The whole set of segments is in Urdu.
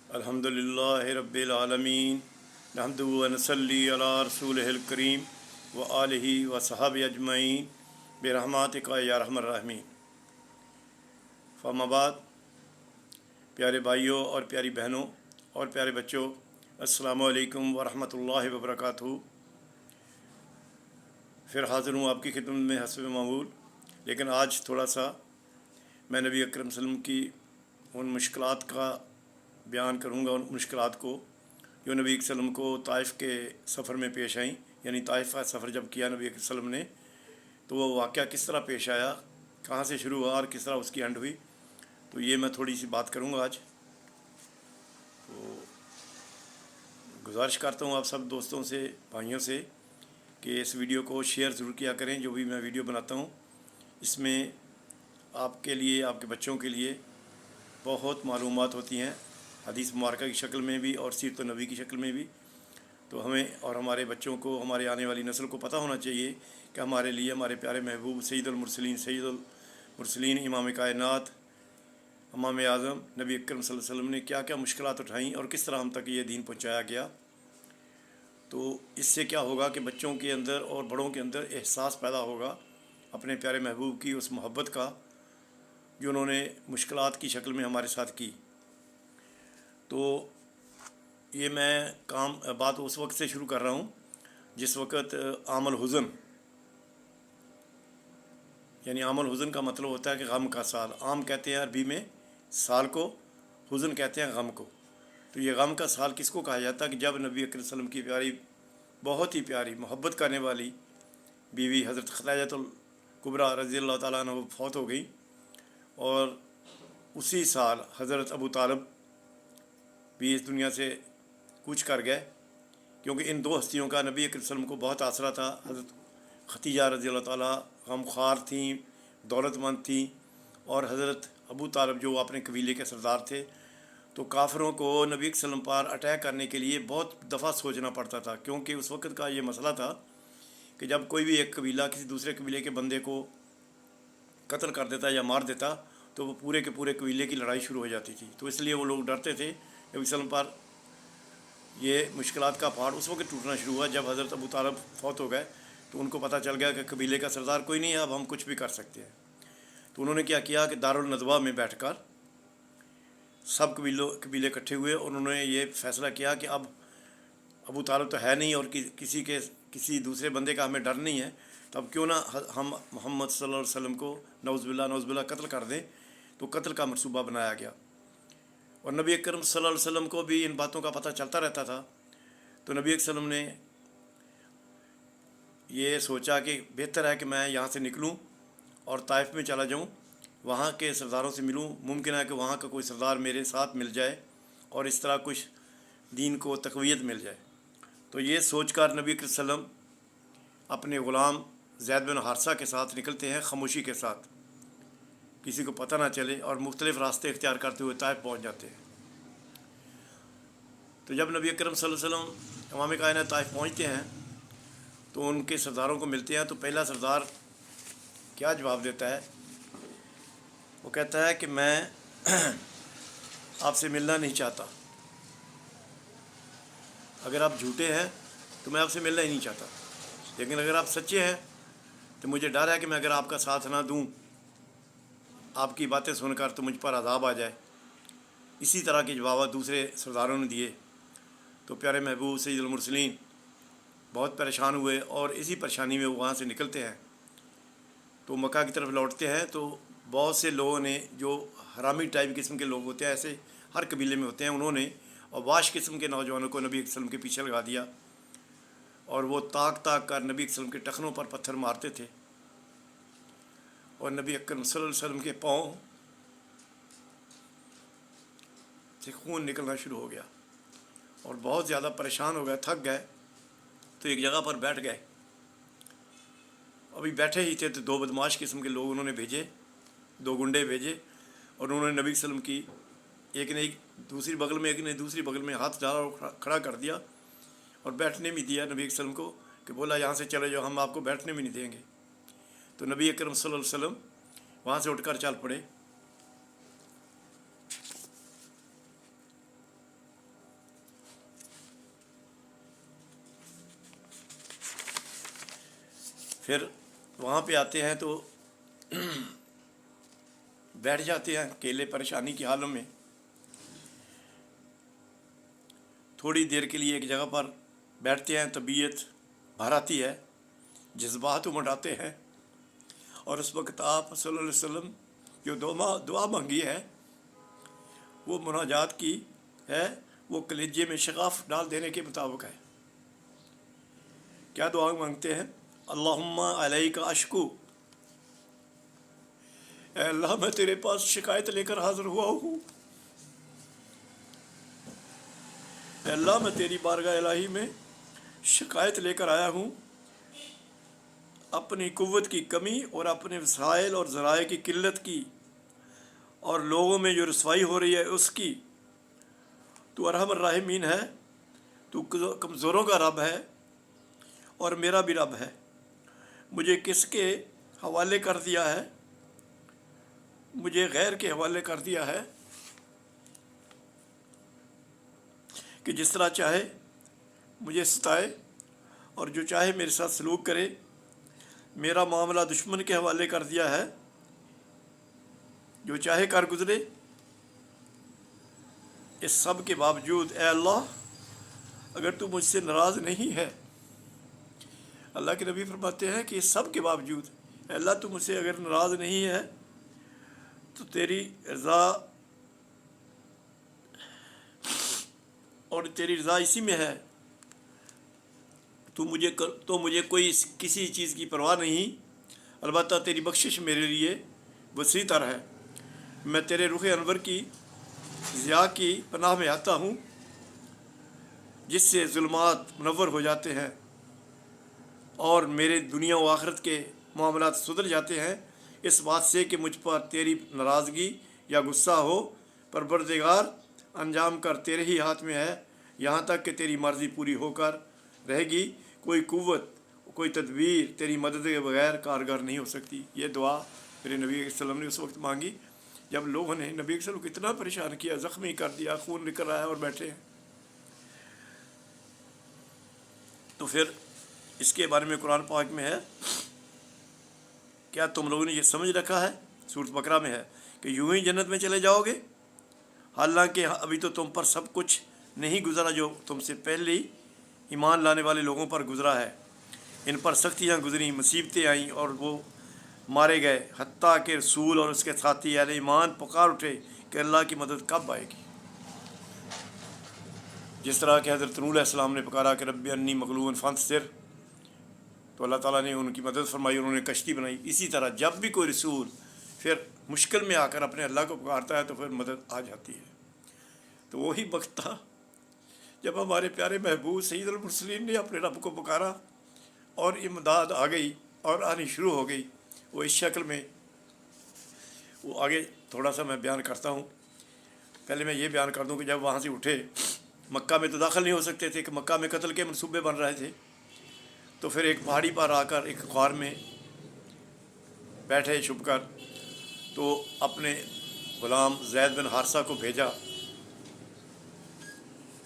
الحمدللہ رب العالمین نحمدہ و نصلی علی رسولہ الکریم و آلہ و صحابہ اجمعین برحمتک یا ارحم الراحمین۔ فاما بعد، پیارے بھائیوں اور پیاری بہنوں اور پیارے بچوں، السلام علیکم ورحمۃ اللہ وبرکاتہ۔ پھر حاضر ہوں آپ کی خدمت میں حسب معمول، لیکن آج تھوڑا سا میں نبی اکرم صلی اللہ علیہ وسلم کی ان مشکلات کا بیان کروں گا، ان مشکلات کو جو نبی صلی اللہ علیہ وسلم کو طائف کے سفر میں پیش آئیں، یعنی طائف کا سفر جب کیا نبی صلی اللہ علیہ وسلم نے تو وہ واقعہ کس طرح پیش آیا، کہاں سے شروع ہوا اور کس طرح اس کی اینڈ ہوئی، تو یہ میں تھوڑی سی بات کروں گا آج۔ تو گزارش کرتا ہوں آپ سب دوستوں سے، بھائیوں سے کہ اس ویڈیو کو شیئر ضرور کیا کریں۔ جو بھی میں ویڈیو بناتا ہوں اس میں آپ کے لیے، آپ کے بچوں کے لیے بہت معلومات ہوتی ہیں، حدیث مبارکہ کی شکل میں بھی اور سیرت النبی کی شکل میں بھی۔ تو ہمیں اور ہمارے بچوں کو، ہمارے آنے والی نسل کو پتہ ہونا چاہیے کہ ہمارے لیے ہمارے پیارے محبوب سید المرسلین امام کائنات، امام اعظم نبی اکرم صلی اللہ علیہ وسلم نے کیا کیا مشکلات اٹھائیں اور کس طرح ہم تک یہ دین پہنچایا گیا۔ تو اس سے کیا ہوگا کہ بچوں کے اندر اور بڑوں کے اندر احساس پیدا ہوگا اپنے پیارے محبوب کی اس محبت کا جو انہوں نے مشکلات کی شکل میں ہمارے ساتھ کی۔ تو یہ میں بات اس وقت سے شروع کر رہا ہوں جس وقت عام الحزن، یعنی عام الحزن کا مطلب ہوتا ہے کہ غم کا سال۔ عام کہتے ہیں عربی میں سال کو، حزن کہتے ہیں غم کو۔ تو یہ غم کا سال کس کو کہا جاتا ہے کہ جب نبی اکرم صلی اللہ علیہ وسلم کی پیاری، بہت ہی پیاری، محبت کرنے والی بیوی حضرت خدیجہ الکبریٰ رضی اللہ تعالیٰ عنہ فوت ہو گئی، اور اسی سال حضرت ابو طالب بھی اس دنیا سے کوچ کر گئے، کیونکہ ان دو ہستیوں کا نبی اکرم صلی اللہ علیہ وسلم کو بہت آسرا تھا۔ حضرت خدیجہ رضی اللہ تعالیٰ غمخوار تھیں، دولت مند تھیں، اور حضرت ابو طالب جو اپنے قبیلے کے سردار تھے، تو کافروں کو نبی صلی اللہ علیہ وسلم پر اٹیک کرنے کے لیے بہت دفعہ سوچنا پڑتا تھا، کیونکہ اس وقت کا یہ مسئلہ تھا کہ جب کوئی بھی ایک قبیلہ کسی دوسرے قبیلے کے بندے کو قتل کر دیتا یا مار دیتا تو وہ پورے کے پورے قبیلے کی لڑائی شروع ہو جاتی تھی۔ تو اس لیے وہ لوگ ڈرتے تھے۔ نبی صلی اللہ علیہ وسلم پر یہ مشکلات کا پہاڑ اس وقت ٹوٹنا شروع ہوا جب حضرت ابو طالب فوت ہو گئے، تو ان کو پتہ چل گیا کہ قبیلے کا سردار کوئی نہیں ہے، اب ہم کچھ بھی کر سکتے ہیں۔ تو انہوں نے کیا کیا کہ دارالندوہ میں بیٹھ کر سب قبیلے اکٹھے ہوئے، اور انہوں نے یہ فیصلہ کیا کہ اب ابو طالب تو ہے نہیں اور کسی دوسرے بندے کا ہمیں ڈر نہیں ہے، تو اب کیوں نہ ہم محمد صلی اللہ علیہ وسلم کو نعوذ باللہ قتل کر دیں۔ تو قتل کا منصوبہ بنایا گیا، اور نبی اکرم صلی اللہ علیہ وسلم کو بھی ان باتوں کا پتہ چلتا رہتا تھا۔ تو نبی اکرم صلی اللہ علیہ وسلم نے یہ سوچا کہ بہتر ہے کہ میں یہاں سے نکلوں اور طائف میں چلا جاؤں، وہاں کے سرداروں سے ملوں، ممکن ہے کہ وہاں کا کوئی سردار میرے ساتھ مل جائے اور اس طرح کچھ دین کو تقویت مل جائے۔ تو یہ سوچ کر نبی اکرم صلی اللہ علیہ وسلم اپنے غلام زید بن حارثہ کے ساتھ نکلتے ہیں، خاموشی کے ساتھ، کسی کو پتہ نہ چلے، اور مختلف راستے اختیار کرتے ہوئے طائف پہنچ جاتے ہیں۔ تو جب نبی اکرم صلی اللہ علیہ وسلم امام کائنات طائف پہنچتے ہیں تو ان کے سرداروں کو ملتے ہیں، تو پہلا سردار کیا جواب دیتا ہے؟ وہ کہتا ہے کہ میں آپ سے ملنا نہیں چاہتا، اگر آپ جھوٹے ہیں تو میں آپ سے ملنا ہی نہیں چاہتا، لیکن اگر آپ سچے ہیں تو مجھے ڈر ہے کہ میں اگر آپ کا ساتھ نہ دوں، آپ کی باتیں سن کر تو مجھ پر عذاب آ جائے۔ اسی طرح کے جوابات دوسرے سرداروں نے دیے۔ تو پیارے محبوب سید المرسلین بہت پریشان ہوئے، اور اسی پریشانی میں وہ وہاں سے نکلتے ہیں، تو مکہ کی طرف لوٹتے ہیں۔ تو بہت سے لوگوں نے، جو حرامی ٹائپ قسم کے لوگ ہوتے ہیں، ایسے ہر قبیلے میں ہوتے ہیں، انہوں نے واش قسم کے نوجوانوں کو نبی صلی اللہ علیہ وسلم کے پیچھے لگا دیا، اور وہ تاک کر نبی صلی اللہ علیہ وسلم کے ٹخنوں پر پتھر مارتے تھے، اور نبی اکرم صلی اللہ علیہ وسلم کے پاؤں سے خون نکلنا شروع ہو گیا، اور بہت زیادہ پریشان ہو گئے، تھک گئے، تو ایک جگہ پر بیٹھ گئے۔ ابھی بیٹھے ہی تھے تو دو بدماش قسم کے لوگ انہوں نے بھیجے، دو گنڈے بھیجے، اور انہوں نے نبی صلی اللہ علیہ وسلم کی ایک نے دوسری بغل میں، ایک نے دوسری بغل میں ہاتھ ڈالا اور کھڑا کر دیا، اور بیٹھنے بھی دیا نبی صلی اللہ علیہ وسلم کو، کہ بولا یہاں سے چلے جاؤ، ہم آپ کو بیٹھنے بھی نہیں دیں گے۔ تو نبی اکرم صلی اللہ علیہ وسلم وہاں سے اٹھ کر چل پڑے۔ پھر وہاں پہ آتے ہیں تو بیٹھ جاتے ہیں اکیلے پریشانی کی حالوں میں. تھوڑی دیر کے لیے ایک جگہ پر بیٹھتے ہیں, طبیعت بھر آتی ہے, جذبات امڑ آتے ہیں, اور اس وقت آپ صلی اللہ علیہ وسلم جو دعا مانگی ہے, وہ مناجات کی ہے, وہ کلیجے میں شغاف ڈال دینے کے مطابق ہے. کیا دعا مانگتے ہیں؟ اللہم علیک اشکو, اے اللہ میں تیرے پاس شکایت لے کر حاضر ہوا ہوں. اے اللہ میں تیری بارگاہ الہی میں شکایت لے کر آیا ہوں اپنی قوت کی کمی اور اپنے وسائل اور ذرائع کی قلت کی, اور لوگوں میں جو رسوائی ہو رہی ہے اس کی. تو ارحم الراحمین ہے, تو کمزوروں کا رب ہے اور میرا بھی رب ہے. مجھے کس کے حوالے کر دیا ہے؟ مجھے غیر کے حوالے کر دیا ہے کہ جس طرح چاہے مجھے ستائے اور جو چاہے میرے ساتھ سلوک کرے. میرا معاملہ دشمن کے حوالے کر دیا ہے, جو چاہے کر گزرے. اس سب کے باوجود اے اللہ اگر تو مجھ سے ناراض نہیں ہے, اللہ کے نبی فرماتے ہیں کہ اس سب کے باوجود اے اللہ تو مجھ سے اگر ناراض نہیں ہے تو تیری رضا اور تیری رضا اسی میں ہے. تو مجھے کوئی کسی چیز کی پرواہ نہیں, البتہ تیری بخشش میرے لیے وسیع تر ہے. میں تیرے رخ انور کی ضیاء کی پناہ میں آتا ہوں جس سے ظلمات منور ہو جاتے ہیں اور میرے دنیا و آخرت کے معاملات سدھر جاتے ہیں اس بات سے کہ مجھ پر تیری ناراضگی یا غصہ ہو. پروردگار انجام کر تیرے ہی ہاتھ میں ہے, یہاں تک کہ تیری مرضی پوری ہو کر رہے گی. کوئی قوت کوئی تدبیر تیری مدد کے بغیر کارگر نہیں ہو سکتی. یہ دعا میرے نبی علیہ السلام نے اس وقت مانگی جب لوگوں نے نبی علیہ السلام کو اتنا پریشان کیا, زخمی کر دیا, خون نکل رہا ہے اور بیٹھے ہیں. تو پھر اس کے بارے میں قرآن پاک میں ہے, کیا تم لوگوں نے یہ سمجھ رکھا ہے, سورۃ بقرہ میں ہے, کہ یوں ہی جنت میں چلے جاؤ گے حالانکہ ابھی تو تم پر سب کچھ نہیں گزرا جو تم سے پہلے ہی ایمان لانے والے لوگوں پر گزرا ہے. ان پر سختیاں گزریں, مصیبتیں آئیں اور وہ مارے گئے, حتیٰ کہ رسول اور اس کے ساتھی اہل ایمان پکار اٹھے کہ اللہ کی مدد کب آئے گی. جس طرح کہ حضرت نوح علیہ السلام نے پکارا کہ رب انی مغلوب فانتصر, تو اللہ تعالیٰ نے ان کی مدد فرمائی, انہوں نے کشتی بنائی. اسی طرح جب بھی کوئی رسول پھر مشکل میں آ کر اپنے اللہ کو پکارتا ہے تو پھر مدد آ جاتی ہے. تو وہی وقت تھا جب ہمارے پیارے محبوب سید المرسلین نے اپنے رب کو پکارا اور امداد آ گئی اور آنی شروع ہو گئی. وہ اس شکل میں, وہ آگے تھوڑا سا میں بیان کرتا ہوں. پہلے میں یہ بیان کر دوں کہ جب وہاں سے اٹھے, مکہ میں تو داخل نہیں ہو سکتے تھے کہ مکہ میں قتل کے منصوبے بن رہے تھے. تو پھر ایک پہاڑی پر آ کر ایک غار میں بیٹھے چھپ کر, تو اپنے غلام زید بن حارثہ کو بھیجا.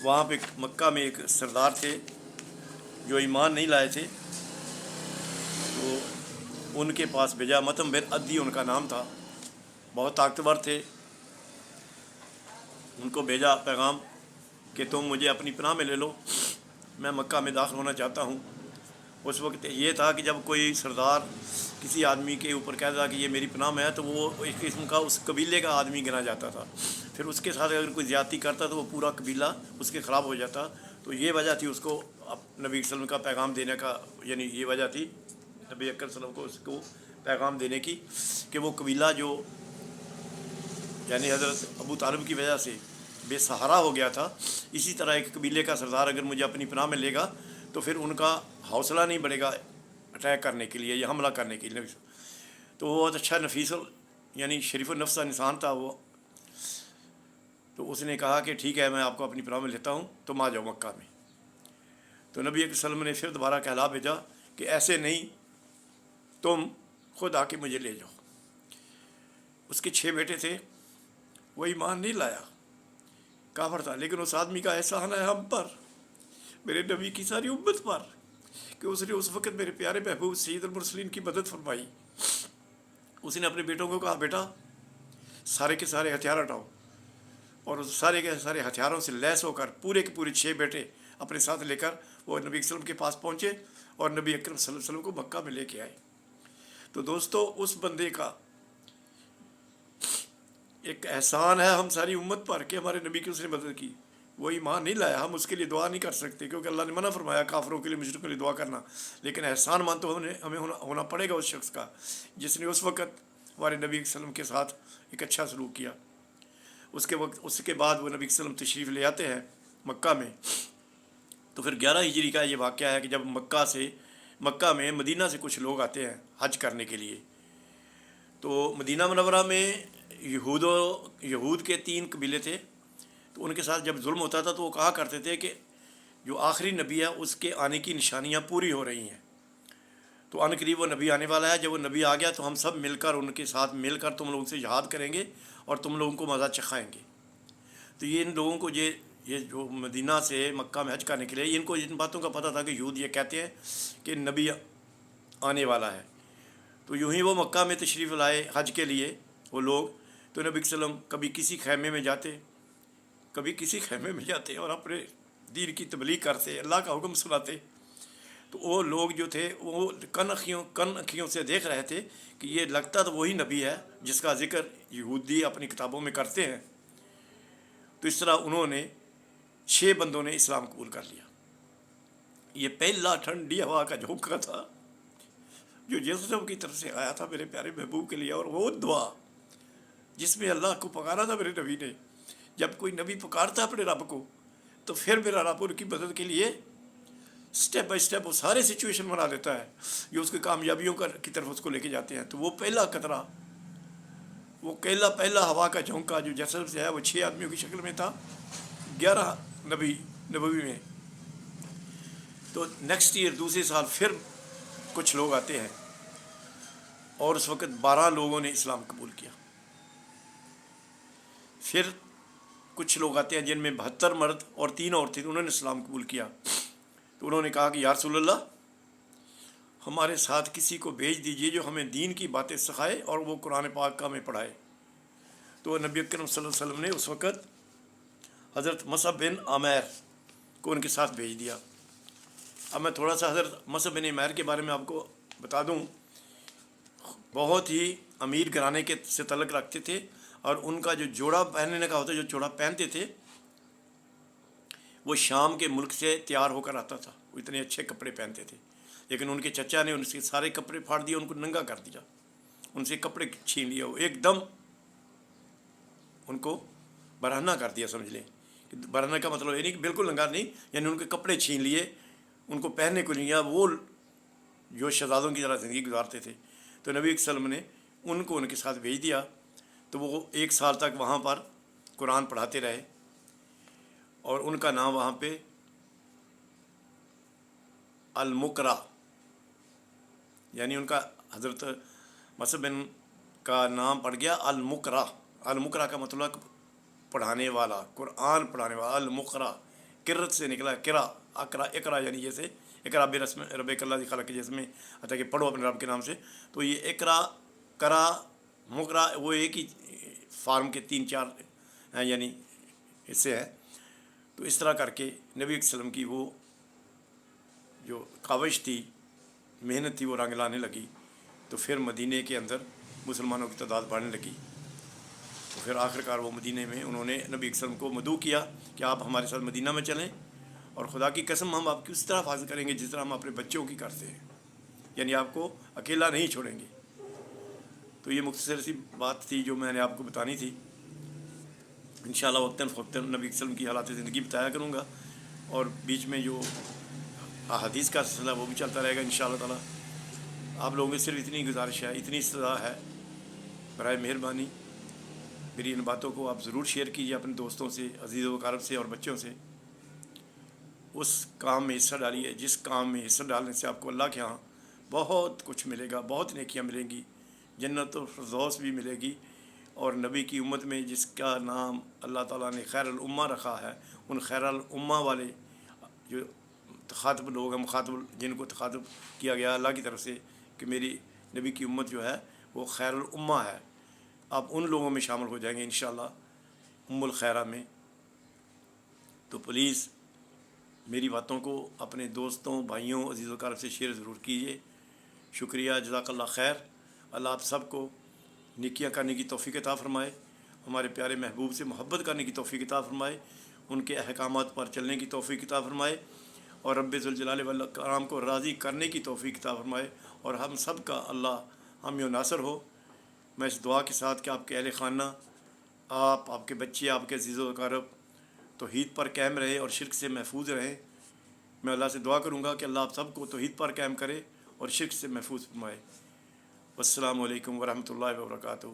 وہاں پہ مکہ میں ایک سردار تھے جو ایمان نہیں لائے تھے, تو ان کے پاس بھیجا. مطعم بن عدی ان کا نام تھا, بہت طاقتور تھے. ان کو بھیجا پیغام کہ تم مجھے اپنی پناہ میں لے لو, میں مکہ میں داخل ہونا چاہتا ہوں. اس وقت یہ تھا کہ جب کوئی سردار کسی آدمی کے اوپر کہتا کہ یہ میری پناہ میں ہے تو وہ ایک قسم کا اس قبیلے کا آدمی گنا جاتا تھا. پھر اس کے ساتھ اگر کوئی زیادتی کرتا تو وہ پورا قبیلہ اس کے خراب ہو جاتا. تو یہ وجہ تھی اس کو نبی صلی اللہ علیہ وسلم کا پیغام دینے کا, یعنی یہ وجہ تھی نبی اکرم صلی اللہ علیہ وسلم کو اس کو پیغام دینے کی کہ وہ قبیلہ جو یعنی حضرت ابو طالب کی وجہ سے بے سہارا ہو گیا تھا, اسی طرح ایک قبیلے کا سردار اگر مجھے اپنی پناہ میں لے گا تو پھر ان کا حوصلہ نہیں بڑھے گا اٹیک کرنے کے لیے یا حملہ کرنے کے لیے. تو وہ بہت اچھا نفیس یعنی شریف النفس انسان تھا وہ. تو اس نے کہا کہ ٹھیک ہے میں آپ کو اپنی پناہ میں لیتا ہوں, تم آ جاؤ مکہ میں. تو نبی صلی اللہ علیہ وسلم نے پھر دوبارہ کہلا بھیجا کہ ایسے نہیں, تم خود آ کے مجھے لے جاؤ. اس کے 6 بیٹے تھے, وہ ایمان نہیں لایا, کافر تھا, لیکن اس آدمی کا احسان ہے ہم پر, میرے نبی کی ساری امت پر, کہ اس نے اس وقت میرے پیارے محبوب سید المرسلین کی مدد فرمائی. اس نے اپنے بیٹوں کو کہا بیٹا سارے کے سارے ہتھیار ہٹاؤ، اور اس سارے کے سارے ہتھیاروں سے لیس ہو کر پورے کے پورے 6 بیٹے اپنے ساتھ لے کر وہ نبی وسلم کے پاس پہنچے اور نبی اکرم صلی اللہ علیہ وسلم کو مکہ میں لے کے آئے. تو دوستو اس بندے کا ایک احسان ہے ہم ساری امت پر کہ ہمارے نبی کی اس نے مدد کی. وہ ایمان نہیں لایا، ہم اس کے لیے دعا نہیں کر سکتے کیونکہ اللہ نے منع فرمایا کافروں کے لیے مشرکوں کے لیے دعا کرنا، لیکن احسان مان تو ہمیں ہونا پڑے گا اس شخص کا جس نے اس وقت ہمارے نبی صلی اللہ علیہ وسلم کے ساتھ ایک اچھا سلوک کیا. اس کے بعد وہ نبی صلی اللہ علیہ وسلم تشریف لے آتے ہیں مکہ میں. تو پھر 11 ہجری کا یہ واقعہ ہے کہ جب مکہ میں مدینہ سے کچھ لوگ آتے ہیں حج کرنے کے لیے. تو مدینہ منورہ میں یہود کے 3 قبیلے تھے. تو ان کے ساتھ جب ظلم ہوتا تھا تو وہ کہا کرتے تھے کہ جو آخری نبی ہے اس کے آنے کی نشانیاں پوری ہو رہی ہیں، تو ان قریب وہ نبی آنے والا ہے. جب وہ نبی آ گیا تو ہم سب مل کر ان کے ساتھ مل کر تم لوگوں سے جہاد کریں گے اور تم لوگوں کو مزہ چکھائیں گے. تو یہ ان لوگوں کو یہ جو مدینہ سے مکہ میں حج کرنے کے لیے ان کو ان باتوں کا پتہ تھا کہ یہود یہ کہتے ہیں کہ نبی آنے والا ہے. تو یوں ہی وہ مکہ میں تشریف لائے حج کے لیے وہ لوگ. تو نبی صلی اللہ علیہ وسلم کبھی کسی خیمے میں جاتے اور اپنے دین کی تبلیغ کرتے، اللہ کا حکم سناتے. تو وہ لوگ جو تھے وہ کن اکھیوں سے دیکھ رہے تھے کہ یہ لگتا تو وہی نبی ہے جس کا ذکر یہودی اپنی کتابوں میں کرتے ہیں. تو اس طرح انہوں نے 6 بندوں نے اسلام قبول کر لیا. یہ پہلا ٹھنڈی ہوا کا جھونکا تھا جو یسوع کی طرف سے آیا تھا میرے پیارے محبوب کے لیے. اور وہ دعا جس میں اللہ کو پکارا تھا میرے نبی نے. جب کوئی نبی پکارتا اپنے رب کو تو پھر میرا رب ان کی مدد کے لیے سٹیپ بائی سٹیپ وہ سارے سچویشن بنا دیتا ہے جو اس کی کامیابیوں کی طرف اس کو لے کے جاتے ہیں. تو وہ پہلا قطرہ، وہ پہلا ہوا کا جھونکا جو جیسے سے ہے وہ 6 آدمیوں کی شکل میں تھا 11 نبوی میں. تو نیکسٹ ایئر دوسرے سال پھر کچھ لوگ آتے ہیں اور اس وقت 12 لوگوں نے اسلام قبول کیا. پھر کچھ لوگ آتے ہیں جن میں 72 مرد اور 3 عورتیں، انہوں نے اسلام قبول کیا. تو انہوں نے کہا کہ یا رسول اللہ ہمارے ساتھ کسی کو بھیج دیجئے جو ہمیں دین کی باتیں سکھائے اور وہ قرآن پاک کا ہمیں پڑھائے. تو نبی اکرم صلی اللہ علیہ وسلم نے اس وقت حضرت مصعب بن عمیر کو ان کے ساتھ بھیج دیا. اب میں تھوڑا سا حضرت مصعب بن عمیر کے بارے میں آپ کو بتا دوں. بہت ہی امیر گھرانے سے تعلق رکھتے تھے اور ان کا جو جوڑا پہننے کا ہوتا ہے، جو جوڑا پہنتے تھے وہ شام کے ملک سے تیار ہو کر آتا تھا. وہ اتنے اچھے کپڑے پہنتے تھے، لیکن ان کے چچا نے ان سے سارے کپڑے پھاڑ دیے، ان کو ننگا کر دیا، ان سے کپڑے چھین لیا. وہ ایک دم ان کو برہنہ کر دیا. سمجھ لیں کہ برہنہ کا مطلب یہ نہیں کہ بالکل ننگا نہیں، یعنی ان کے کپڑے چھین لیے، ان کو پہننے کو نہیں دیا. وہ جو شہزادوں کی طرح زندگی گزارتے تھے. تو نبی صلی اللہ علیہ وسلم نے ان کو ان کے ساتھ بھیج دیا. تو وہ 1 سال تک وہاں پر قرآن پڑھاتے رہے اور ان کا نام وہاں پہ المقرا، یعنی ان کا حضرت مصعب بن کا نام پڑ گیا المقرا. المقرا کا مطلب پڑھانے والا، قرآن پڑھانے والا. المقرا قرت سے نکلا، اقرا یعنی جیسے اقرا برسم ربک الذی خلق، جس میں آتا ہے کہ پڑھو اپنے رب کے نام سے. تو یہ اقرا، قرا، مقرا وہ ایک ہی فارم کے 3-4 یعنی حصے ہیں. تو اس طرح کر کے نبی صلی اللہ علیہ وسلم کی وہ جو کاوش تھی، محنت تھی، وہ رنگ لانے لگی. تو پھر مدینے کے اندر مسلمانوں کی تعداد بڑھنے لگی. تو پھر آخرکار وہ مدینے میں انہوں نے نبی صلی اللہ علیہ وسلم کو مدعو کیا کہ آپ ہمارے ساتھ مدینہ میں چلیں اور خدا کی قسم ہم آپ کی اس طرح حفاظت کریں گے جس طرح ہم اپنے بچوں کی کرتے ہیں، یعنی آپ کو اکیلا نہیں چھوڑیں گے. تو یہ مختصر سی بات تھی جو میں نے آپ کو بتانی تھی. انشاءاللہ وقتاً فوقتاً نبی صلی اللہ علیہ وسلم کی حالات زندگی بتایا کروں گا اور بیچ میں جو احادیث کا سلسلہ وہ بھی چلتا رہے گا انشاءاللہ تعالیٰ. آپ لوگوں سے صرف اتنی گزارش ہے، اتنی استدعا ہے، برائے مہربانی میری ان باتوں کو آپ ضرور شیئر کیجیے اپنے دوستوں سے، عزیز و اقارب سے اور بچوں سے. اس کام میں حصہ ڈالیے جس کام میں حصہ ڈالنے سے آپ کو اللہ کے ہاں بہت کچھ ملے گا، بہت نیکیاں ملیں گی، جنت و فردوس بھی ملے گی. اور نبی کی امت میں جس کا نام اللہ تعالیٰ نے خیر الامہ رکھا ہے، ان خیر الامہ والے جو تخاطب لوگ ہیں، مخاطب جن کو تخاطب کیا گیا اللہ کی طرف سے کہ میری نبی کی امت جو ہے وہ خیر الامہ ہے، آپ ان لوگوں میں شامل ہو جائیں گے انشاءاللہ ام الخیرہ میں۔ تو پلیز میری باتوں کو اپنے دوستوں، بھائیوں، عزیز و اقارب سے شیئر ضرور کیجیے۔ شکریہ، جزاک اللہ خیر۔ اللہ آپ سب کو نیکیاں کرنے کی توفیق عطا فرمائے، ہمارے پیارے محبوب سے محبت کرنے کی توفیق عطا فرمائے، ان کے احکامات پر چلنے کی توفیق عطا فرمائے، اور رب ذوالجلال والاکرام کو راضی کرنے کی توفیق عطا فرمائے، اور ہم سب کا اللہ حامی و ناصر ہو۔ میں اس دعا کے ساتھ کہ آپ کے اہل خانہ، آپ کے بچے، آپ کے عزیز و اقارب توحید پر قائم رہے اور شرک سے محفوظ رہیں، میں اللہ سے دعا کروں گا کہ اللہ آپ سب کو توحید پر قائم کرے اور شرک سے محفوظ فرمائے۔ والسلام علیکم ورحمۃ اللہ وبرکاتہ۔